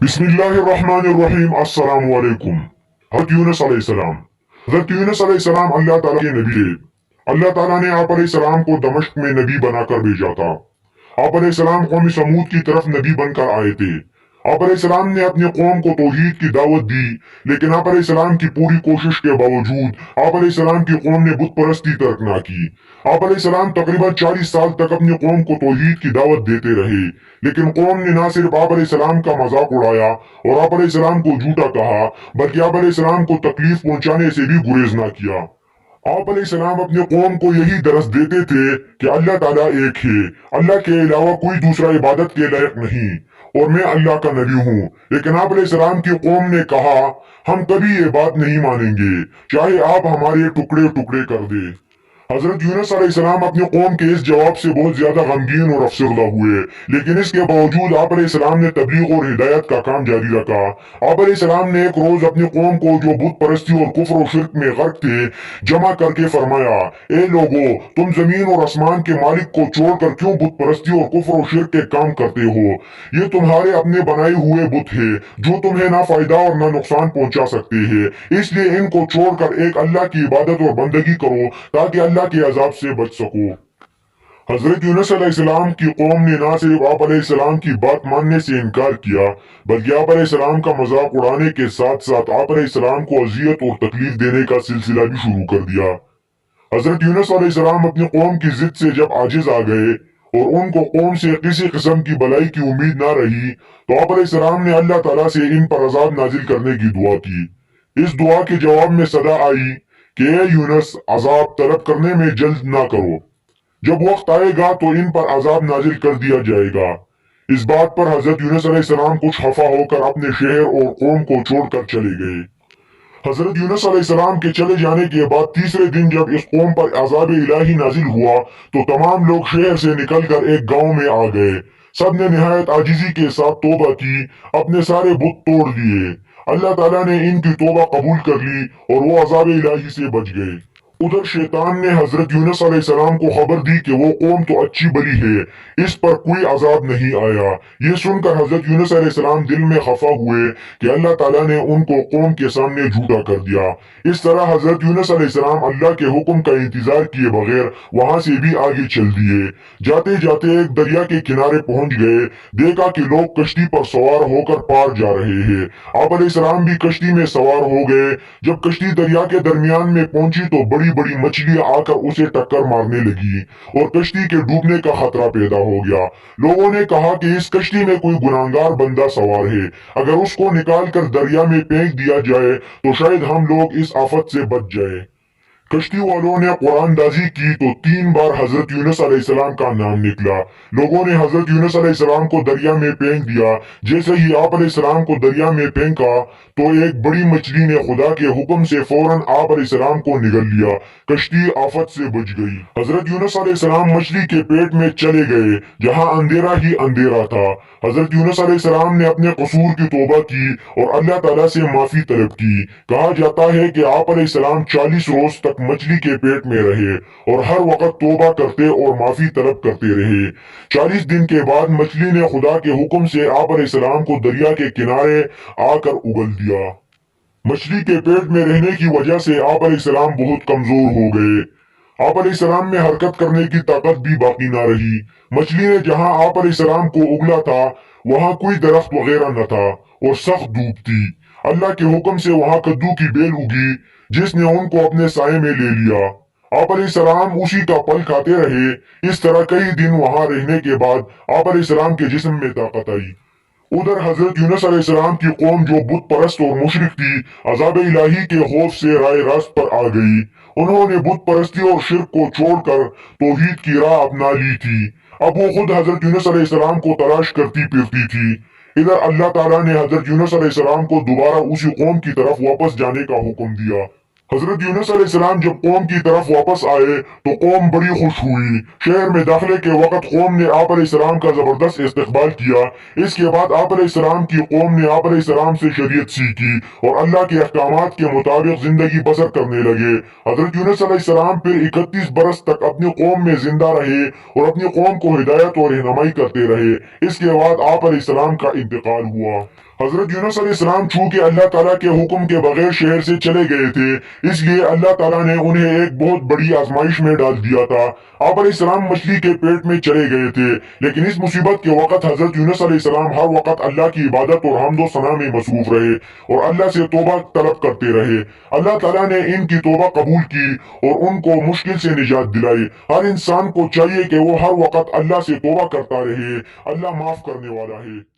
بسم اللہ الرحمن الرحیم۔ السلام علیکم۔ حضرت یونس علیہ السلام اللہ تعالیٰ کے نبی تھے۔ اللہ تعالیٰ نے آپ علیہ السلام کو دمشق میں نبی بنا کر بھیجا تھا۔ آپ علیہ السلام قوم سمود کی طرف نبی بن کر آئے تھے۔ آپ علیہ السلام نے اپنی قوم کو توحید کی دعوت دی، لیکن آپ علیہ السلام کی پوری کوشش کے باوجود آپ علیہ السلام کی قوم نے بت پرستی ترک نہ کی۔ آپ علیہ السلام تقریباً 40 سال تک اپنی قوم کو توحید کی دعوت دیتے رہے، لیکن قوم نے نہ صرف آپ علیہ السلام کا مذاق اڑایا اور آپ علیہ السلام کو جھوٹا کہا، بلکہ آپ علیہ السلام کو تکلیف پہنچانے سے بھی گریز نہ کیا۔ آپ علیہ السلام اپنے قوم کو یہی درس دیتے تھے کہ اللہ تعالیٰ ایک ہے، اللہ کے علاوہ کوئی دوسرا عبادت کے لائق نہیں، اور میں اللہ کا نبی ہوں۔ لیکن آپ علیہ السلام کی قوم نے کہا، ہم کبھی یہ بات نہیں مانیں گے، چاہے آپ ہمارے ٹکڑے ٹکڑے کر دیں۔ حضرت یونس علیہ السلام اپنی قوم کے اس جواب سے بہت زیادہ غمگین اور افسردہ ہوئے، لیکن اس کے باوجود آپ علیہ السلام نے تبلیغ اور ہدایت کا کام جاری رکھا۔ آپ علیہ السلام نے ایک روز اپنی قوم کو، جو بت پرستی اور کفر و شرک میں غرق تھے، جمع کر کے فرمایا، اے لوگو، تم زمین اور آسمان کے مالک کو چھوڑ کر کیوں بت پرستی اور کفر و شرک کے کام کرتے ہو؟ یہ تمہارے اپنے بنائے ہوئے بت ہے، جو تمہیں نہ فائدہ اور نہ نقصان پہنچا سکتے ہیں، اس لیے ان کو چھوڑ کر ایک اللہ کی عبادت اور بندگی کرو تاکہ اللہ کے عذاب سے بچ سکو۔ حضرت یونس علیہ السلام کی قوم نے نہ صرف آپ علیہ السلام کی بات ماننے سے انکار کیا، بلکہ آپ علیہ السلام کا مذاق اڑانے کے ساتھ ساتھ آپ علیہ السلام کو اذیت اور تکلیف دینے کا سلسلہ بھی شروع کر دیا۔ حضرت یونس علیہ السلام اپنی قوم کی ضد سے جب عاجز آ گئے اور ان کو قوم سے کسی قسم کی بلائی کی امید نہ رہی، تو آپ علیہ السلام نے اللہ تعالیٰ سے ان پر عذاب نازل کرنے کی دعا کی۔ اس دعا کے جواب میں صدا آئی کہ اے یونس، عذاب طلب کرنے میں جلد نہ کرو، جب وقت آئے گا تو ان پر عذاب نازل کر دیا جائے گا۔ اس بات پر حضرت یونس علیہ السلام کچھ خفا ہو کر اپنے شہر اور قوم کو چھوڑ کر چلے گئے۔ حضرت یونس علیہ السلام کے چلے جانے کے بعد تیسرے دن جب اس قوم پر عذاب الہی نازل ہوا تو تمام لوگ شہر سے نکل کر ایک گاؤں میں آ گئے۔ سب نے نہایت عاجزی کے ساتھ توبہ کی، اپنے سارے بت توڑ دیے۔ اللہ تعالیٰ نے ان کی توبہ قبول کر لی اور وہ عذاب الہی سے بچ گئے۔ ادھر شیطان نے حضرت یونس علیہ السلام کو خبر دی کہ وہ قوم تو اچھی بلی ہے، اس پر کوئی عذاب نہیں آیا۔ یہ سن کر حضرت یونس علیہ السلام دل میں خفا ہوئے کہ اللہ تعالیٰ نے ان کو قوم کے سامنے جھوٹا کر دیا۔ اس طرح حضرت یونس علیہ السلام اللہ کے حکم کا انتظار کیے بغیر وہاں سے بھی آگے چل دیے۔ جاتے جاتے ایک دریا کے کنارے پہنچ گئے، دیکھا کہ لوگ کشتی پر سوار ہو کر پار جا رہے ہیں۔ آپ علیہ السلام بھی کشتی میں سوار ہو گئے۔ جب کشتی دریا کے درمیان میں پہنچی تو بڑی بڑی مچھلیاں آ کر اسے ٹکر مارنے لگی اور کشتی کے ڈوبنے کا خطرہ پیدا ہو گیا۔ لوگوں نے کہا کہ اس کشتی میں کوئی گناہگار بندہ سوار ہے، اگر اس کو نکال کر دریا میں پھینک دیا جائے تو شاید ہم لوگ اس آفت سے بچ جائیں۔ کشتی والوں نے قرآن دازی کی تو 3 بار حضرت یونس علیہ السلام کا نام نکلا۔ لوگوں نے حضرت یونس علیہ السلام کو دریا میں پھینک دیا۔ جیسے ہی آپ علیہ السلام کو دریا میں پھینکا تو ایک بڑی مچھلی نے خدا کے حکم سے فوراً آپ علیہ السلام کو نگل لیا۔ کشتی آفت سے بچ گئی۔ حضرت یونس علیہ السلام مچھلی کے پیٹ میں چلے گئے جہاں اندھیرا ہی اندھیرا تھا۔ حضرت یونس علیہ السلام نے اپنے قصور کی توبہ کی اور اللہ تعالیٰ سے معافی طلب کی۔ کہا جاتا ہے کہ آپ علیہ السلام 40 روز تک مچھلی کے پیٹ میں رہے اور ہر وقت توبہ کرتے اور معافی طلب کرتے رہے۔ 40 دن کے بعد مچھلی نے خدا کے حکم سے آپ علیہ السلام کو دریا کے کنارے آ کر اگل دیا۔ مچھلی کے پیٹ میں رہنے کی وجہ سے آپ علیہ السلام بہت کمزور ہو گئے۔ آپ علیہ السلام میں حرکت کرنے کی طاقت بھی باقی نہ رہی۔ مچھلی نے جہاں آپ علیہ السلام کو اگلا تھا وہاں کوئی درخت وغیرہ نہ تھا اور سخت دھوپ تھی۔ اللہ کے حکم سے وہاں کدو کی بیل اگی جس نے ان کو اپنے سائے میں لے لیا۔ آپ علیہ السلام اسی کا پھل کھاتے رہے۔ اس طرح کئی دن وہاں رہنے کے بعد آپ علیہ السلام کے جسم میں طاقت آئی۔ ادھر حضرت یونس علیہ السلام کی قوم جو بت پرست اور مشرک تھی، عذاب الہی کے خوف سے رائے راست پر آ گئی۔ انہوں نے بت پرستی اور شرک کو چھوڑ کر توحید کی راہ اپنا لی تھی۔ اب وہ خود حضرت یونس علیہ السلام کو تلاش کرتی پھرتی تھی۔ ادھر اللہ تعالیٰ نے حضرت یونس علیہ السلام کو دوبارہ اسی قوم کی طرف واپس جانے کا حکم دیا۔ حضرت یونس علیہ السلام جب قوم کی طرف واپس آئے تو قوم بڑی خوش ہوئی۔ شہر میں داخلے کے وقت قوم نے آپ علیہ السلام کا زبردست استقبال کیا۔ اس کے بعد آپ علیہ السلام کی قوم نے آپ علیہ السلام سے شریعت سیکھی اور اللہ کے احکامات کے مطابق زندگی بسر کرنے لگے۔ حضرت یونس علیہ السلام پھر 31 برس تک اپنی قوم میں زندہ رہے اور اپنی قوم کو ہدایت اور رہنمائی کرتے رہے۔ اس کے بعد آپ علیہ السلام کا انتقال ہوا۔ حضرت یونس علیہ السلام چونکہ اللہ تعالیٰ کے حکم کے بغیر شہر سے چلے گئے تھے، اس لیے اللہ تعالیٰ نے انہیں ایک بہت بڑی آزمائش میں ڈال دیا تھا۔ آپ علیہ السلام مچھلی کے پیٹ میں چلے گئے تھے، لیکن اس مصیبت کے وقت حضرت یونس علیہ السلام ہر وقت اللہ کی عبادت اور حمد و ثنا میں مصروف رہے اور اللہ سے توبہ طلب کرتے رہے۔ اللہ تعالیٰ نے ان کی توبہ قبول کی اور ان کو مشکل سے نجات دلائی۔ ہر انسان کو چاہیے کہ وہ ہر وقت اللہ سے توبہ کرتا رہے، اللہ معاف کرنے والا ہے۔